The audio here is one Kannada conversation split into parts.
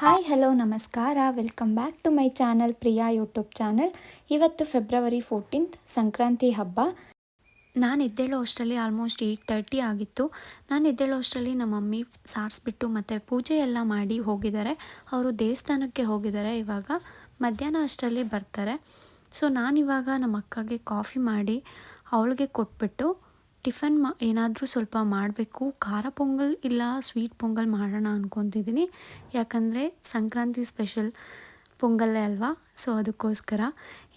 ಹಾಯ್ ಹಲೋ ನಮಸ್ಕಾರ, welcome back to my channel Priya YouTube channel. ಇವತ್ತು ಫೆಬ್ರವರಿ 14th ಸಂಕ್ರಾಂತಿ ಹಬ್ಬ. ನಾನು ಎದ್ದೇಳೋ ಅಷ್ಟರಲ್ಲಿ ಆಲ್ಮೋಸ್ಟ್ 8:30 ಆಗಿತ್ತು. ನಾನು ಎದ್ದೇಳೋ ಅಷ್ಟರಲ್ಲಿ ನಮ್ಮ ಮಮ್ಮಿ ಸಾರಿಸ್ಬಿಟ್ಟು ಮತ್ತು ಪೂಜೆ ಎಲ್ಲ ಮಾಡಿ ಹೋಗಿದ್ದಾರೆ. ಅವರು ದೇವಸ್ಥಾನಕ್ಕೆ ಹೋಗಿದ್ದಾರೆ. ಇವಾಗ ಮಧ್ಯಾಹ್ನ ಅಷ್ಟರಲ್ಲಿ ಬರ್ತಾರೆ. ಸೊ ನಾನಿವಾಗ ನಮ್ಮ ಅಕ್ಕಗೆ ಕಾಫಿ ಮಾಡಿ ಅವಳಿಗೆ ಕೊಟ್ಬಿಟ್ಟು ಟಿಫನ್ ಏನಾದರೂ ಸ್ವಲ್ಪ ಮಾಡಬೇಕು. ಖಾರ ಪೊಂಗಲ್ ಇಲ್ಲ ಸ್ವೀಟ್ ಪೊಂಗಲ್ ಮಾಡೋಣ ಅಂದ್ಕೊತಿದ್ದೀನಿ. ಯಾಕಂದರೆ ಸಂಕ್ರಾಂತಿ ಸ್ಪೆಷಲ್ ಪೊಂಗಲ್ಲೇ ಅಲ್ವಾ. ಸೊ ಅದಕ್ಕೋಸ್ಕರ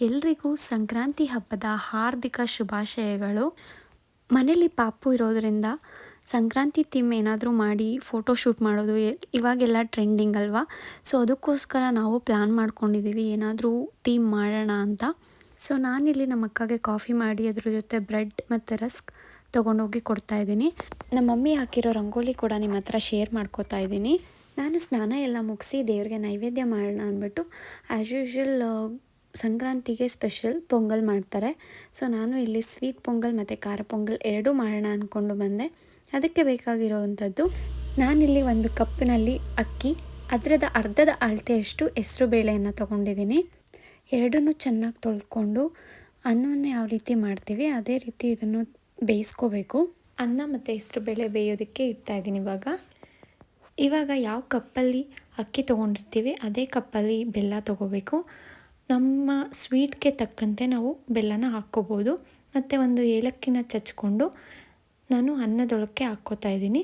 ಎಲ್ರಿಗೂ ಸಂಕ್ರಾಂತಿ ಹಬ್ಬದ ಹಾರ್ದಿಕ ಶುಭಾಶಯಗಳು. ಮನೇಲಿ ಪಾಪು ಇರೋದರಿಂದ ಸಂಕ್ರಾಂತಿ ಥೀಮ್ ಏನಾದರೂ ಮಾಡಿ ಫೋಟೋಶೂಟ್ ಮಾಡೋದು ಇವಾಗೆಲ್ಲ ಟ್ರೆಂಡಿಂಗ್ ಅಲ್ವಾ. ಸೊ ಅದಕ್ಕೋಸ್ಕರ ನಾವು ಪ್ಲ್ಯಾನ್ ಮಾಡ್ಕೊಂಡಿದ್ದೀವಿ ಏನಾದರೂ ಥೀಮ್ ಮಾಡೋಣ ಅಂತ. ಸೊ ನಾನಿಲ್ಲಿ ನಮ್ಮ ಅಕ್ಕಗೆ ಕಾಫಿ ಮಾಡಿ ಅದ್ರ ಜೊತೆ ಬ್ರೆಡ್ ಮತ್ತು ರಸ್ಕ್ ತೊಗೊಂಡೋಗಿ ಕೊಡ್ತಾಯಿದ್ದೀನಿ. ನಮ್ಮ ಮಮ್ಮಿ ಹಾಕಿರೋ ರಂಗೋಲಿ ಕೂಡ ನಿಮ್ಮ ಹತ್ರ ಶೇರ್ ಮಾಡ್ಕೋತಾ ಇದ್ದೀನಿ. ನಾನು ಸ್ನಾನ ಎಲ್ಲ ಮುಗಿಸಿ ದೇವ್ರಿಗೆ ನೈವೇದ್ಯ ಮಾಡೋಣ ಅಂದ್ಬಿಟ್ಟು ಆ್ಯಸ್ ಯೂಶ್ವಲ್ ಸಂಕ್ರಾಂತಿಗೆ ಸ್ಪೆಷಲ್ ಪೊಂಗಲ್ ಮಾಡ್ತಾರೆ. ಸೊ ನಾನು ಇಲ್ಲಿ ಸ್ವೀಟ್ ಪೊಂಗಲ್ ಮತ್ತು ಖಾರ ಪೊಂಗಲ್ ಎರಡೂ ಮಾಡೋಣ ಅಂದ್ಕೊಂಡು ಬಂದೆ. ಅದಕ್ಕೆ ಬೇಕಾಗಿರೋವಂಥದ್ದು, ನಾನಿಲ್ಲಿ ಒಂದು ಕಪ್ಪಿನಲ್ಲಿ ಅಕ್ಕಿ, ಅದರದ ಅರ್ಧದ ಅಳತೆಯಷ್ಟು ಹೆಸರು ಬೇಳೆಯನ್ನು ತೊಗೊಂಡಿದ್ದೀನಿ. ಎರಡನ್ನೂ ಚೆನ್ನಾಗಿ ತೊಳ್ಕೊಂಡು ಅನ್ನವನ್ನು ಯಾವ ರೀತಿ ಮಾಡ್ತೀವಿ ಅದೇ ರೀತಿ ಇದನ್ನು ಬೇಯಿಸ್ಕೋಬೇಕು. ಅನ್ನ ಮತ್ತು ಹೆಸರು ಬೇಳೆ ಬೇಯೋದಕ್ಕೆ ಇಡ್ತಾಯಿದ್ದೀನಿ. ಇವಾಗ ಯಾವ ಕಪ್ಪಲ್ಲಿ ಅಕ್ಕಿ ತೊಗೊಂಡಿರ್ತೀವಿ ಅದೇ ಕಪ್ಪಲ್ಲಿ ಬೆಲ್ಲ ತೊಗೋಬೇಕು. ನಮ್ಮ ಸ್ವೀಟ್ಗೆ ತಕ್ಕಂತೆ ನಾವು ಬೆಲ್ಲನ ಹಾಕ್ಕೋಬೋದು. ಮತ್ತು ಒಂದು ಏಲಕ್ಕಿನ ಚಚ್ಕೊಂಡು ನಾನು ಅನ್ನದೊಳಕ್ಕೆ ಹಾಕ್ಕೋತಾ ಇದ್ದೀನಿ.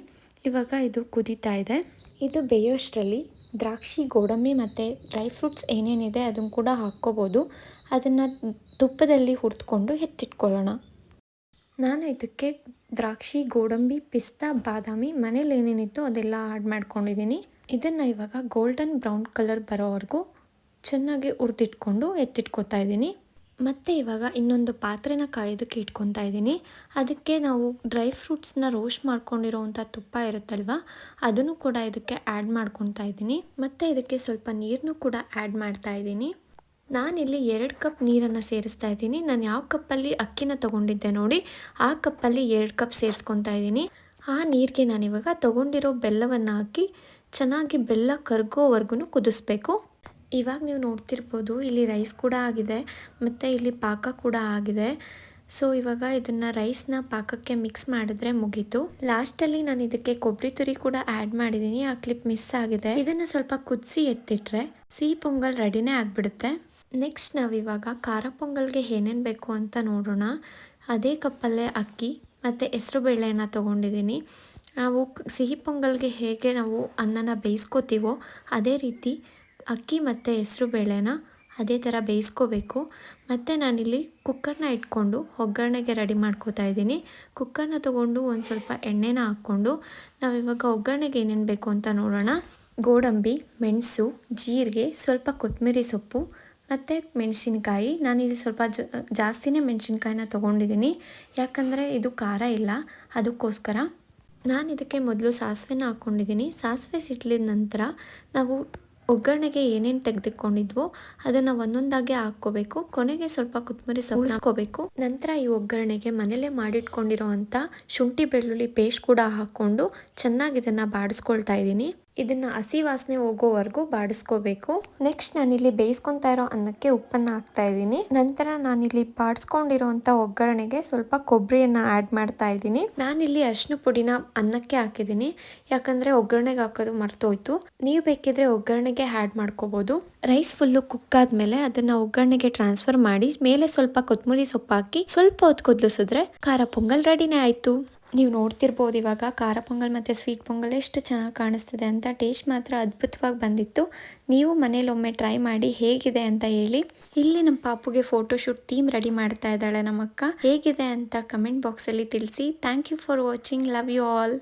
ಇವಾಗ ಇದು ಕುದೀತಾ ಇದೆ. ಇದು ಬೇಯೋಷ್ಟರಲ್ಲಿ ದ್ರಾಕ್ಷಿ, ಗೋಡಂಬಿ ಮತ್ತು ಡ್ರೈ ಫ್ರೂಟ್ಸ್ ಏನೇನಿದೆ ಅದನ್ನು ಕೂಡ ಹಾಕ್ಕೋಬೋದು. ಅದನ್ನು ತುಪ್ಪದಲ್ಲಿ ಹುರಿದುಕೊಂಡು ಎತ್ತಿಟ್ಕೊಳ್ಳೋಣ. ನಾನು ಇದಕ್ಕೆ ದ್ರಾಕ್ಷಿ, ಗೋಡಂಬಿ, ಪಿಸ್ತಾ, ಬಾದಾಮಿ ಮನೇಲಿ ಏನೇನಿತ್ತು ಅದೆಲ್ಲ ಆ್ಯಡ್ ಮಾಡ್ಕೊಂಡಿದ್ದೀನಿ. ಇದನ್ನು ಇವಾಗ ಗೋಲ್ಡನ್ ಬ್ರೌನ್ ಕಲರ್ ಬರೋವರೆಗೂ ಚೆನ್ನಾಗಿ ಹುರಿದಿಟ್ಕೊಂಡು ಎತ್ತಿಟ್ಕೊತಾ ಇದ್ದೀನಿ. ಮತ್ತು ಇವಾಗ ಇನ್ನೊಂದು ಪಾತ್ರೆನ ಕಾಯೋದಕ್ಕೆ ಇಟ್ಕೊತಾ ಇದ್ದೀನಿ. ಅದಕ್ಕೆ ನಾವು ಡ್ರೈ ಫ್ರೂಟ್ಸ್ನ ರೋಸ್ಟ್ ಮಾಡ್ಕೊಂಡಿರೋವಂಥ ತುಪ್ಪ ಇರುತ್ತಲ್ವ ಅದನ್ನು ಕೂಡ ಇದಕ್ಕೆ ಆ್ಯಡ್ ಮಾಡ್ಕೊತಾ ಇದ್ದೀನಿ. ಮತ್ತು ಇದಕ್ಕೆ ಸ್ವಲ್ಪ ನೀರನ್ನು ಕೂಡ ಆ್ಯಡ್ ಮಾಡ್ತಾ ಇದ್ದೀನಿ. ನಾನಿಲ್ಲಿ 2 ಕಪ್ ನೀರನ್ನು ಸೇರಿಸ್ತಾ ಇದ್ದೀನಿ. ನಾನು ಯಾವ ಕಪ್ಪಲ್ಲಿ ಅಕ್ಕಿನ ತೊಗೊಂಡಿದ್ದೆ ನೋಡಿ ಆ ಕಪ್ಪಲ್ಲಿ 2 ಕಪ್ ಸೇರಿಸ್ಕೊತಾ ಇದ್ದೀನಿ. ಆ ನೀರಿಗೆ ನಾನಿವಾಗ ತೊಗೊಂಡಿರೋ ಬೆಲ್ಲವನ್ನು ಹಾಕಿ ಚೆನ್ನಾಗಿ ಬೆಲ್ಲ ಕರಗೋವರೆಗೂ ಕುದಿಸ್ಬೇಕು. ಇವಾಗ ನೀವು ನೋಡ್ತಿರ್ಬೋದು ಇಲ್ಲಿ ರೈಸ್ ಕೂಡ ಆಗಿದೆ ಮತ್ತು ಇಲ್ಲಿ ಪಾಕ ಕೂಡ ಆಗಿದೆ. ಸೊ ಇವಾಗ ಇದನ್ನು ರೈಸ್ನ ಪಾಕಕ್ಕೆ ಮಿಕ್ಸ್ ಮಾಡಿದ್ರೆ ಮುಗೀತು. ಲಾಸ್ಟಲ್ಲಿ ನಾನು ಇದಕ್ಕೆ ಕೊಬ್ಬರಿ ತುರಿ ಕೂಡ ಆ್ಯಡ್ ಮಾಡಿದ್ದೀನಿ. ಆ ಕ್ಲಿಪ್ ಮಿಸ್ ಆಗಿದೆ. ಇದನ್ನು ಸ್ವಲ್ಪ ಕುದಿಸಿ ಎತ್ತಿಟ್ರೆ ಸಿಹಿ ಪೊಂಗಲ್ ರೆಡಿನೇ ಆಗಿಬಿಡುತ್ತೆ. ನೆಕ್ಸ್ಟ್ ನಾವಿವಾಗ ಖಾರ ಪೊಂಗಲ್ಗೆ ಏನೇನು ಬೇಕು ಅಂತ ನೋಡೋಣ. ಅದೇ ಕಪ್ಪಲ್ಲೇ ಅಕ್ಕಿ ಮತ್ತು ಹೆಸರು ಬೇಳೆಯನ್ನು ತೊಗೊಂಡಿದ್ದೀನಿ. ನಾವು ಸಿಹಿ ಪೊಂಗಲ್ಗೆ ಹೇಗೆ ನಾವು ಅನ್ನನ ಬೇಯಿಸ್ಕೋತೀವೋ ಅದೇ ರೀತಿ ಅಕ್ಕಿ ಮತ್ತು ಹೆಸರು ಬೇಳೆನ ಅದೇ ಥರ ಬೇಯಿಸ್ಕೋಬೇಕು. ಮತ್ತು ನಾನಿಲ್ಲಿ ಕುಕ್ಕರ್ನ ಇಟ್ಕೊಂಡು ಒಗ್ಗರಣೆಗೆ ರೆಡಿ ಮಾಡ್ಕೋತಾ ಇದ್ದೀನಿ. ಕುಕ್ಕರ್ನ ತೊಗೊಂಡು ಒಂದು ಸ್ವಲ್ಪ ಎಣ್ಣೆನ ಹಾಕ್ಕೊಂಡು ನಾವಿವಾಗ ಒಗ್ಗರಣೆಗೆ ಏನೇನು ಬೇಕು ಅಂತ ನೋಡೋಣ. ಗೋಡಂಬಿ, ಮೆಣಸು, ಜೀರಿಗೆ, ಸ್ವಲ್ಪ ಕೊತ್ತಂಬರಿ ಸೊಪ್ಪು ಮತ್ತು ಮೆಣಸಿನಕಾಯಿ. ನಾನಿಲ್ಲಿ ಸ್ವಲ್ಪ ಜಾಸ್ತಿನೇ ಮೆಣಸಿನ್ಕಾಯಿನ ತೊಗೊಂಡಿದ್ದೀನಿ ಯಾಕಂದರೆ ಇದು ಖಾರ ಇಲ್ಲ ಅದಕ್ಕೋಸ್ಕರ. ನಾನು ಇದಕ್ಕೆ ಮೊದಲು ಸಾಸಿವೆನ ಹಾಕ್ಕೊಂಡಿದ್ದೀನಿ. ಸಾಸಿವೆ ಸಿಡ್ಲಿದ ನಂತರ ನಾವು ಒಗ್ಗರಣೆಗೆ ಏನೇನು ತೆಗೆದುಕೊಂಡಿದ್ವೋ ಅದನ್ನು ಒಂದೊಂದಾಗೆ ಹಾಕ್ಕೋಬೇಕು. ಕೊನೆಗೆ ಸ್ವಲ್ಪ ಕೊತ್ತಂಬರಿ ಸೊಪ್ಪು ಉಳಿಸ್ಕೋಬೇಕು. ನಂತರ ಈ ಒಗ್ಗರಣೆಗೆ ಮನೇಲೇ ಮಾಡಿಟ್ಕೊಂಡಿರೋ ಅಂಥ ಶುಂಠಿ ಬೆಳ್ಳುಳ್ಳಿ ಪೇಸ್ಟ್ ಕೂಡ ಹಾಕ್ಕೊಂಡು ಚೆನ್ನಾಗಿ ಇದನ್ನು ಬಾಡಿಸ್ಕೊಳ್ತಾ ಇದ್ದೀನಿ. ಇದನ್ನು ಹಸಿ ವಾಸನೆ ಹೋಗೋವರೆಗೂ ಬಾಡಿಸ್ಕೋಬೇಕು. ನೆಕ್ಸ್ಟ್ ನಾನಿಲ್ಲಿ ಬೇಯಿಸ್ಕೊತಾ ಇರೋ ಅನ್ನಕ್ಕೆ ಉಪ್ಪನ್ನು ಹಾಕ್ತಾ ಇದ್ದೀನಿ. ನಂತರ ನಾನಿಲ್ಲಿ ಬಾಡಿಸ್ಕೊಂಡಿರೋಂಥ ಒಗ್ಗರಣೆಗೆ ಸ್ವಲ್ಪ ಕೊಬ್ಬರಿಯನ್ನು ಆ್ಯಡ್ ಮಾಡ್ತಾ ಇದ್ದೀನಿ. ನಾನಿಲ್ಲಿ ಅರಿಶಿನ ಪುಡಿನ ಅನ್ನಕ್ಕೆ ಹಾಕಿದ್ದೀನಿ ಯಾಕಂದರೆ ಒಗ್ಗರಣೆಗೆ ಹಾಕೋದು ಮರ್ತೋಯ್ತು. ನೀವು ಬೇಕಿದ್ರೆ ಒಗ್ಗರಣೆಗೆ ಆ್ಯಡ್ ಮಾಡ್ಕೋಬೋದು. ರೈಸ್ ಫುಲ್ಲು ಕುಕ್ ಆದಮೇಲೆ ಅದನ್ನು ಒಗ್ಗರಣೆಗೆ ಟ್ರಾನ್ಸ್ಫರ್ ಮಾಡಿ ಮೇಲೆ ಸ್ವಲ್ಪ ಕೊತ್ತಂಬರಿ ಸೊಪ್ಪು ಹಾಕಿ ಸ್ವಲ್ಪ ಹೊತ್ತು ಕುದಿಸಿದ್ರೆ ಖಾರ ಪೊಂಗಲ್ ರೆಡಿನೇ ಆಯಿತು. ನೀವು ನೋಡ್ತಿರ್ಬೋದು ಇವಾಗ ಖಾರ ಪೊಂಗಲ್ ಮತ್ತು ಸ್ವೀಟ್ ಪೊಂಗಲ್ ಎಷ್ಟು ಚೆನ್ನಾಗಿ ಕಾಣಿಸ್ತಿದೆ ಅಂತ. ಟೇಸ್ಟ್ ಮಾತ್ರ ಅದ್ಭುತವಾಗಿ ಬಂದಿತ್ತು. ನೀವು ಮನೇಲಿ ಒಮ್ಮೆ ಟ್ರೈ ಮಾಡಿ ಹೇಗಿದೆ ಅಂತ ಹೇಳಿ. ಇಲ್ಲಿ ನಮ್ಮ ಪಾಪುಗೆ ಫೋಟೋಶೂಟ್ ಥೀಮ್ ರೆಡಿ ಮಾಡ್ತಾ ಇದ್ದಾಳೆ ನಮ್ಮ ಅಕ್ಕ. ಹೇಗಿದೆ ಅಂತ ಕಮೆಂಟ್ ಬಾಕ್ಸಲ್ಲಿ ತಿಳಿಸಿ. Thank you for watching. Love you all.